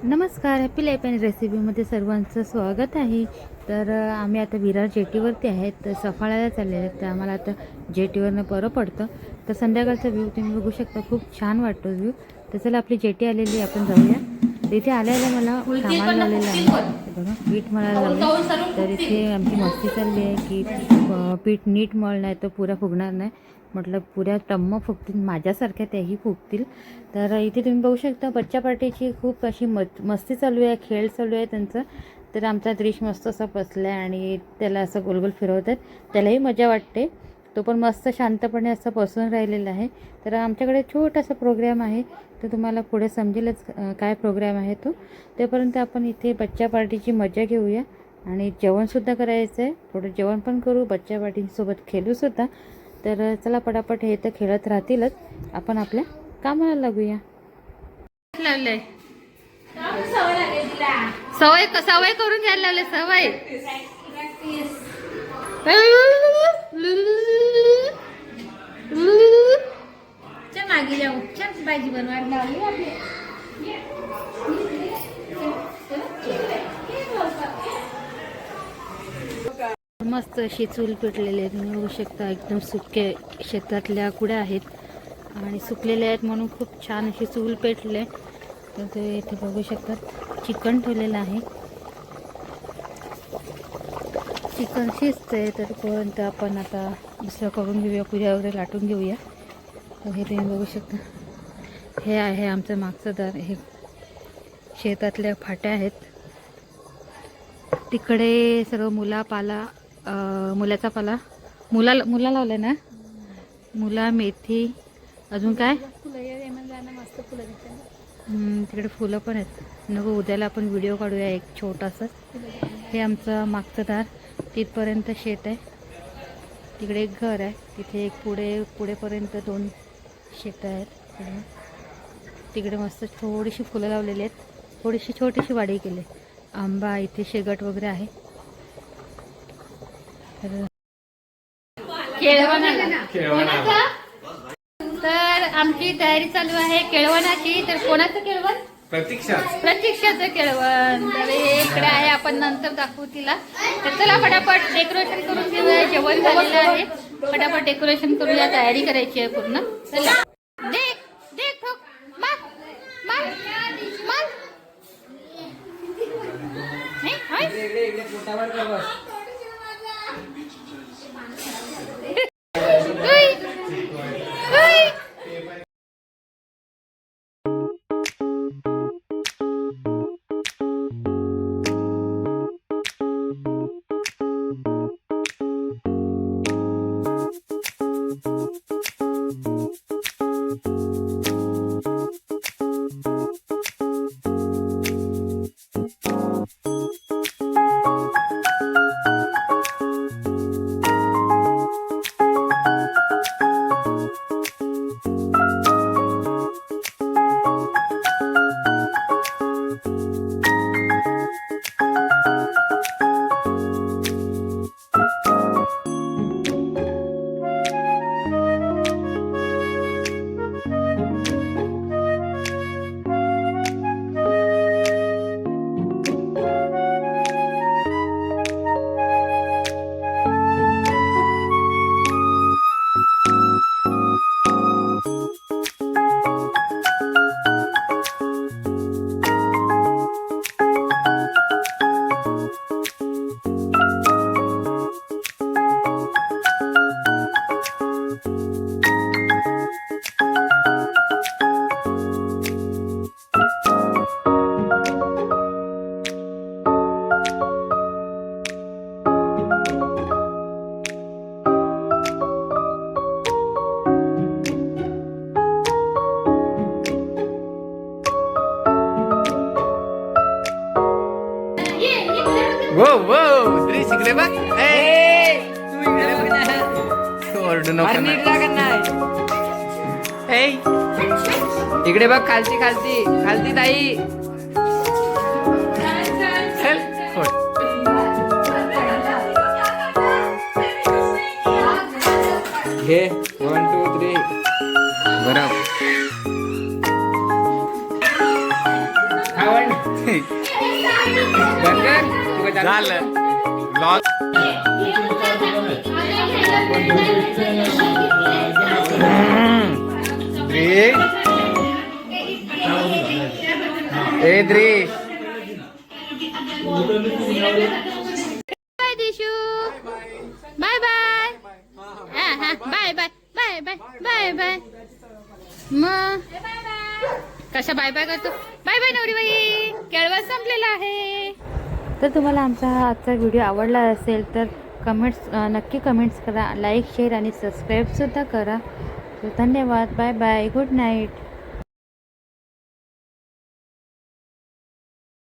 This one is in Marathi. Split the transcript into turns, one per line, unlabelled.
नमस्कार, हॅपी लाईफ अँड रेसिपीमध्ये सर्वांचं स्वागत आहे. तर आम्ही आता विरार जेटीवरती आहेत. तर सफाळ्याला चाललेले आहेत. तर आम्हाला आता जेटीवरनं बरं पडतं. तर संध्याकाळचा व्ह्यू तुम्ही बघू शकता, खूप छान वाटतो व्ह्यू. तर चला आपली जेटी आलेली, आपण जाऊया. तर इथे आल्याला मला सामान लावलेलं आहे बघा, पीठ मळायला लावलं. तर इथे आमची मस्ती चालली आहे की पीठ नीट मळ नाही तर पुऱ्या फुगणार नाही. म्हटलं पुऱ्या टम्म फुगतील, माझ्यासारख्या त्याही फुगतील. तर इथे तुम्ही बघू शकता बच्चा पार्टीची खूप अशी मस्ती चालू आहे, खेळ चालू आहे त्यांचं. तर आमचा दृश मस्त असा बसला आहे आणि त्याला असं गोलगोल फिरवतात. त्यालाही मजा वाटते. तो पण मस्त शांतपणे असं बसून राहिलेला आहे. तर आमच्याकडे छोटासा प्रोग्राम आहे, तर तुम्हाला पुढे समजेलच काय प्रोग्राम आहे तो. तोपर्यंत आपण इथे बच्चा पार्टीची मजा घेऊया आणि जेवणसुद्धा करायचं आहे. थोडं जेवण पण करू, बच्चा पार्टीसोबत खेळूसुद्धा. तर चला पटापट, हे तर खेळत राहतीलच, आपण आपल्या कामाला लागूया. लावलंय सवय सवय करून घ्यायला लावले सवय.
मागे जाऊ, छान भाजी बनवायला लावली.
मस्त अशी चूल पेटलेली आहे, तुम्ही बघू शकता. एकदम सुके शेतातल्या कुड्या आहेत आणि सुकलेल्या आहेत म्हणून खूप छान अशी चूल पेटले. तर ते इथे बघू शकतात चिकन ठेवलेलं आहे. चिकन शिजतंय, तर पर्यंत आपण आता दुसरं करून घेऊया, पुऱ्या वगैरे लाटून घेऊया. तर हे तुम्ही बघू शकता, हे आहे आमचं मागचं दार. हे शेतातल्या फाट्या आहेत. तिकडे सर्व मुलाचा पाला मुला लावलं ना, मुला, मेथी, अजून काय
मस्त फुलं दिसतात.
तिकडे फुलं पण आहेत. नको, उद्याला आपण व्हिडिओ काढूया एक छोटासा. हे आमचं मागचं दार, तिथपर्यंत शेत आहे. तिकडे एक घर आहे, तिथे एक पुढेपर्यंत 2 शेतं आहेत. तिकडे मस्त थोडीशी फुलं लावलेली आहेत, थोडीशी छोटीशी वाडी केली. आंबा, इथे शेगट वगैरे आहे. तर आमची तयारी चालू आहे केळवणाची. तर कोणाचं केळवण? प्रतीक्षाचं केळवण. तर हे इकडे आहे, आपण नंतर दाखवू तिला. तर चला पटापट डेकोरेशन करून घेऊया. जेवण झालेलं आहे, पटापट डेकोरेशन करूया. तयारी करायची आहे पूर्ण. चला देख देख ठोक मार मार मार.
वो वो दृश इकडे बघ. तू इकडे बघ ना, ओरडू नको ना. इकडे बघ, खालती खालती खालती ताई. चल घे. 1 2 3 बरोबर. बंद कर. तू काय झालं loss.
Bye Dishu. Bye bye. हा bye bye bye bye bye bye. मग कशा बाय बाय करतो. बाय बाय नवरीबाई. केळवण संपलेला आहे. तर तुम्हाला आमचा हा आजचा व्हिडिओ आवडला असेल तर नक्की कमेंट्स करा, लाईक शेअर आणि सबस्क्राईबसुद्धा करा. तर धन्यवाद. Bye bye. Good night.